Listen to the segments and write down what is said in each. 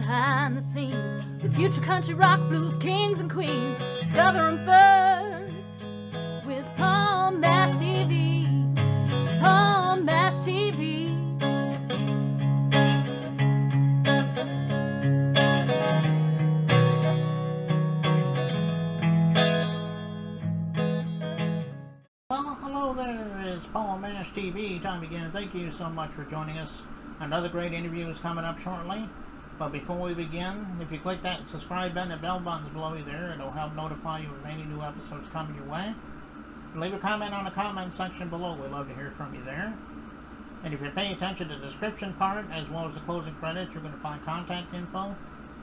behind the scenes with future country rock blues kings and queens. Discover them first with Palm Mash TV. Palm Mash TV. Well, hello there, it's Palm Mash TV time again. Thank you so much for joining us. Another great interview is coming up shortly. But before we begin, if you click that subscribe button and bell buttons below you there, it'll help notify you of any new episodes coming your way. And leave a comment on the comment section below. We'd love to hear from you there. And if you pay attention to the description part, as well as the closing credits, you're going to find contact info.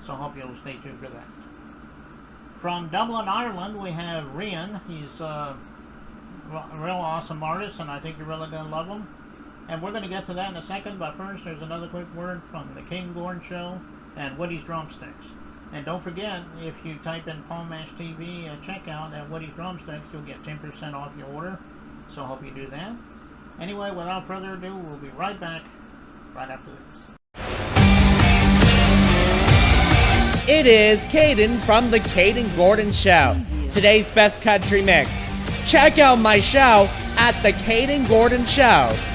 So I hope you'll stay tuned for that. From Dublin, Ireland, we have Rian. He's a real awesome artist, and I think you're really going to love him. And we're going to get to that in a second, but first there's another quick word from the King Gordon Show and Woody's Drumsticks. And don't forget, if you type in Palm Mash TV at checkout at Woody's Drumsticks, you'll get 10% off your order. So I hope you do that. Anyway, without further ado, we'll be right back right after this. It is Caden from the Caden Gordon Show. Today's best country mix. Check out my show at thecadengordonshow.com.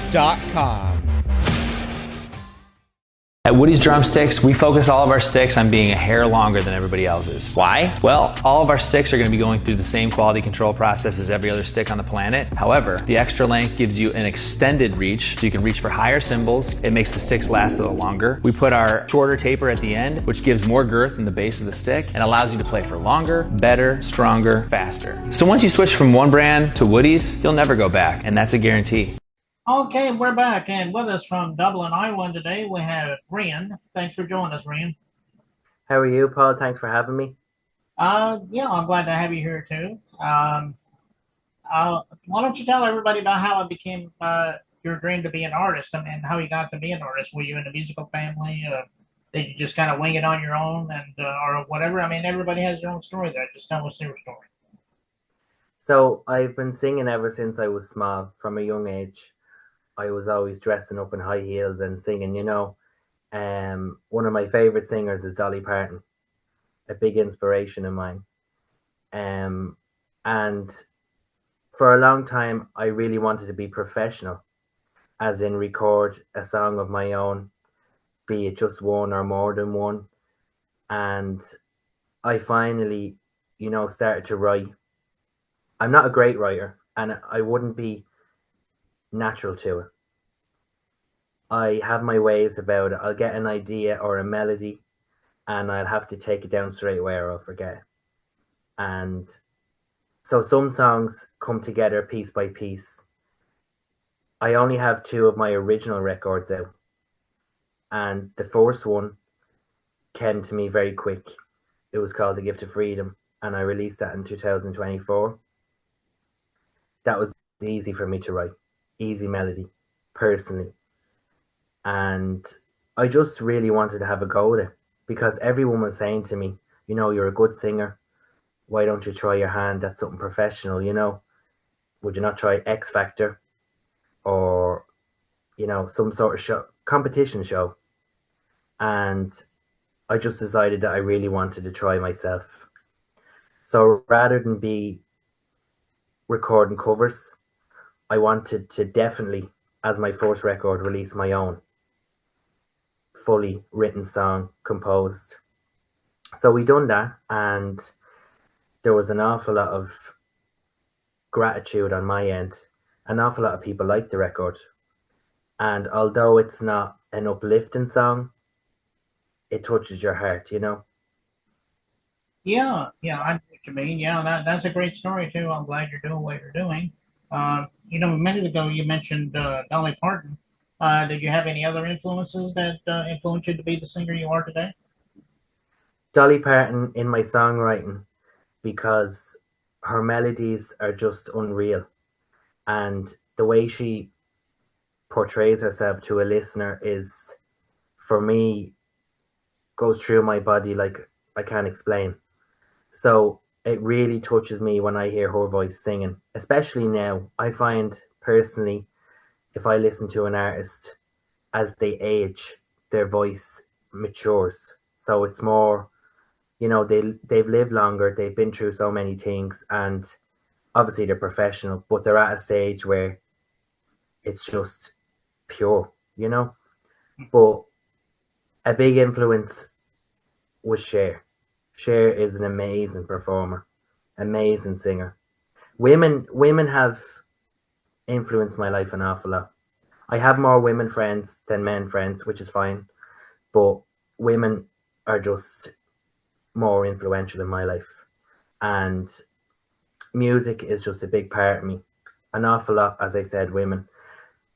At Woody's Drumsticks, we focus all of our sticks on being a hair longer than everybody else's. Why? Well, all of our sticks are going to be going through the same quality control process as every other stick on the planet. However, the extra length gives you an extended reach, so you can reach for higher cymbals. It makes the sticks last a little longer. We put our shorter taper at the end, which gives more girth in the base of the stick and allows you to play for longer, better, stronger, faster. So once you switch from one brand to Woody's, you'll never go back, and that's a guarantee. Okay, we're back, and with us from Dublin, Ireland today, we have Rian. Thanks for joining us, Rian. How are you, Paul? Thanks for having me. Yeah, I'm glad to have you here, too. Why don't you tell everybody about how it became your dream to be an artist and how you got to be an artist? Were you in a musical family? Did you just kind of wing it on your own and or whatever? I mean, everybody has their own story there. Just tell us your story. So I've been singing ever since I was small, from a young age. I was always dressing up in high heels and singing, you know. One of my favorite singers is Dolly Parton, a big inspiration of mine. And for a long time, I really wanted to be professional, as in record a song of my own, be it just one or more than one. And I finally, you know, started to write. I'm not a great writer, and I wouldn't be natural to it. I have my ways about it. I'll get an idea or a melody and I'll have to take it down straight away or I'll forget. And so some songs come together piece by piece. I only have 2 of my original records out, and the first one came to me very quick. It was called The Gift of Freedom, and I released that in 2024. That was easy for me to write. Easy melody, personally. And I just really wanted to have a go at it because everyone was saying to me, you know, you're a good singer. Why don't you try your hand at something professional, you know? Would you not try X Factor or, you know, some sort of show, competition show? And I just decided that I really wanted to try myself. So rather than be recording covers, I wanted to definitely, as my first record, release my own fully written song, composed. So we done that, and there was an awful lot of gratitude on my end. An awful lot of people liked the record. And although it's not an uplifting song, it touches your heart, you know? Yeah, I know what you mean. Yeah, that's a great story, too. I'm glad you're doing what you're doing. You know, a minute ago you mentioned Dolly Parton. Did you have any other influences that influenced you to be the singer you are today? Dolly Parton in my songwriting, because her melodies are just unreal. And the way she portrays herself to a listener is, for me, goes through my body like I can't explain. So it really touches me when I hear her voice singing, especially now. I find personally, if I listen to an artist, as they age, their voice matures So it's more, you know, they've lived longer, they've been through so many things, and obviously they're professional, but they're at a stage where it's just pure, you know. But a big influence was Cher. Cher is an amazing performer, amazing singer. Women have influenced my life an awful lot. I have more women friends than men friends, which is fine, but women are just more influential in my life. And music is just a big part of me. An awful lot, as I said, women.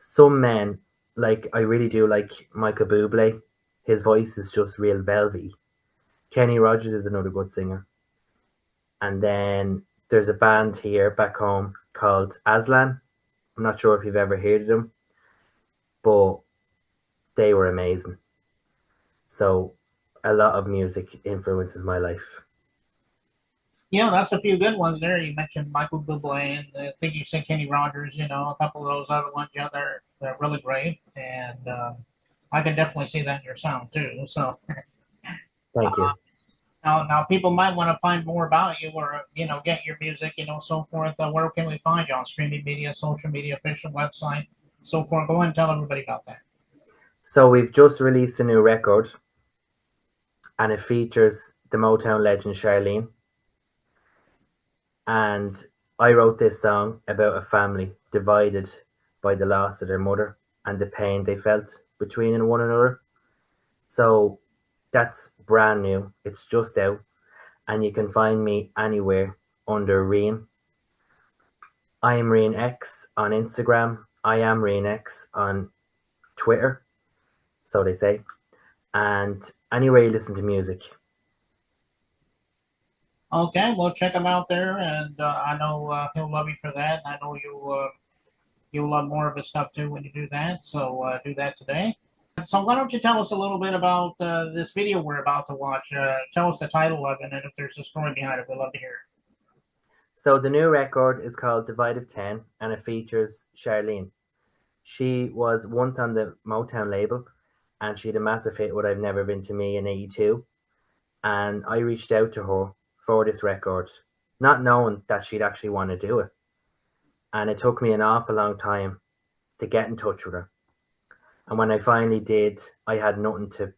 Some men, like I really do like Michael Bublé. His voice is just real velvety. Kenny Rogers is another good singer. And then there's a band here back home called Aslan. I'm not sure if you've ever heard of them, but they were amazing. So a lot of music influences my life. Yeah, that's a few good ones there. You mentioned Michael Bublé, and I think you said Kenny Rogers. You know, a couple of those other ones. Yeah, they're really great, and I can definitely see that in your sound too. So Thank you. now people might want to find more about you, or you know, get your music, you know, so forth. Where can we find you on streaming media, social media, official website, so forth? Go ahead and tell everybody about that. So we've just released a new record, and it features the Motown legend Charlene. And I wrote this song about a family divided by the loss of their mother and the pain they felt between one another. So that's brand new. It's just out, and you can find me anywhere under Rian. I am Rian X on Instagram. I am Rian X on Twitter, so they say, and anywhere you listen to music. Okay, well, check him out there, and I know he'll love you for that. I know you'll love more of his stuff too when you do that. So do that today. So why don't you tell us a little bit about this video we're about to watch? Tell us the title of it, and if there's a story behind it, we'd love to hear it. So the new record is called Divide of 10, and it features Charlene. She was once on the Motown label, and she had a massive hit, What I've Never Been to Me, in 82. And I reached out to her for this record, not knowing that she'd actually want to do it. And it took me an awful long time to get in touch with her. And when I finally did, I had nothing to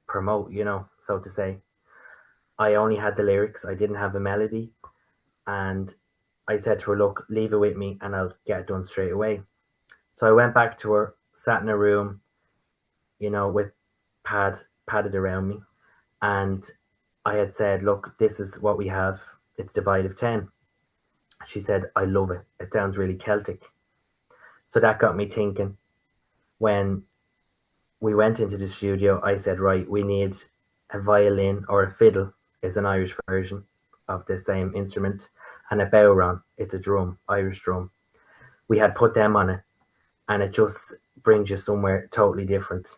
promote, you know, so to say. I only had the lyrics, I didn't have a melody. And I said to her, look, leave it with me and I'll get it done straight away. So I went back to her, sat in a room, you know, with padded around me. And I had said, look, this is what we have. It's Divide of 10. She said, I love it. It sounds really Celtic. So that got me thinking. When we went into the studio, I said, right, we need a violin, or a fiddle is an Irish version of the same instrument, and a bodhrán, it's a drum, Irish drum. We had put them on it, and it just brings you somewhere totally different.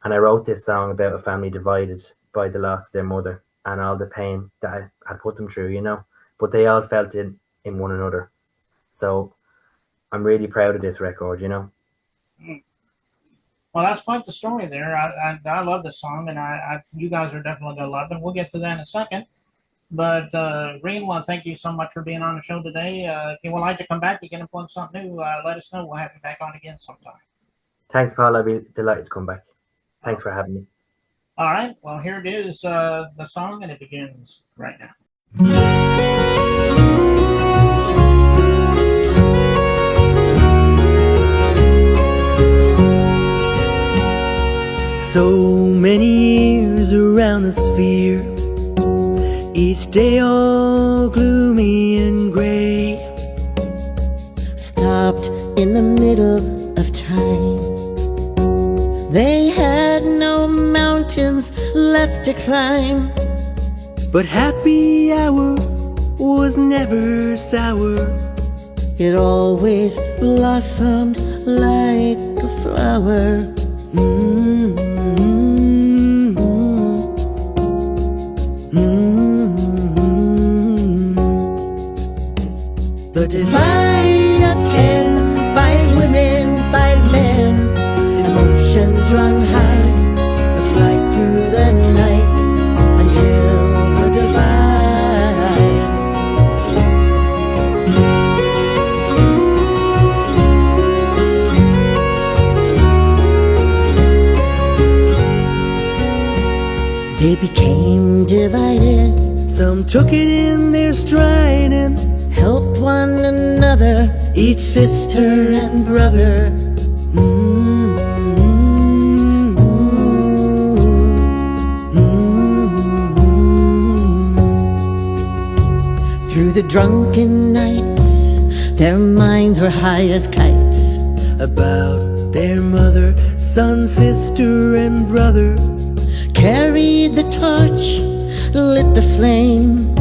And I wrote this song about a family divided by the loss of their mother and all the pain that I had put them through, you know. But they all felt in one another. So I'm really proud of this record, you know. Well, that's quite the story there. I love the song, and you guys are definitely gonna love it. We'll get to that in a second. But Rian, well, thank you so much for being on the show today. If you would like to come back, you can plug something new, let us know. We'll have you back on again sometime. Thanks, Paul. I'd be delighted to come back. Thanks for having me. All right. Well, here it is, the song, and it begins right now. So many years around the sphere, each day all gloomy and gray, stopped in the middle of time. They had no mountains left to climb, but happy hour was never sour. It always blossomed like a flower. The divide of 10, 5 women, 5 men, emotions run high, the flight through the night. they became divided. Some took it in their stride and Helped one another, each sister and brother. through the drunken nights, their minds were high as kites. About their mother, son, sister, and brother. Carried the torch, lit the flame.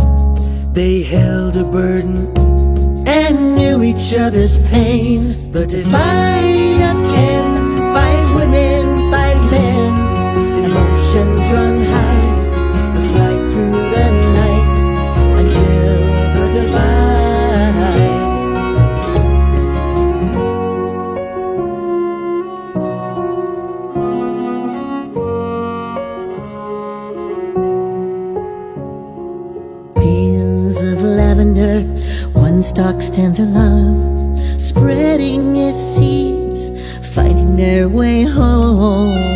They held a burden And knew each other's pain. The divide of 10, 5 women, 5 men. Emotions run high, a flight through the night until The divide. fields of lavender, one stalk stands alone, spreading its seeds, finding their way home.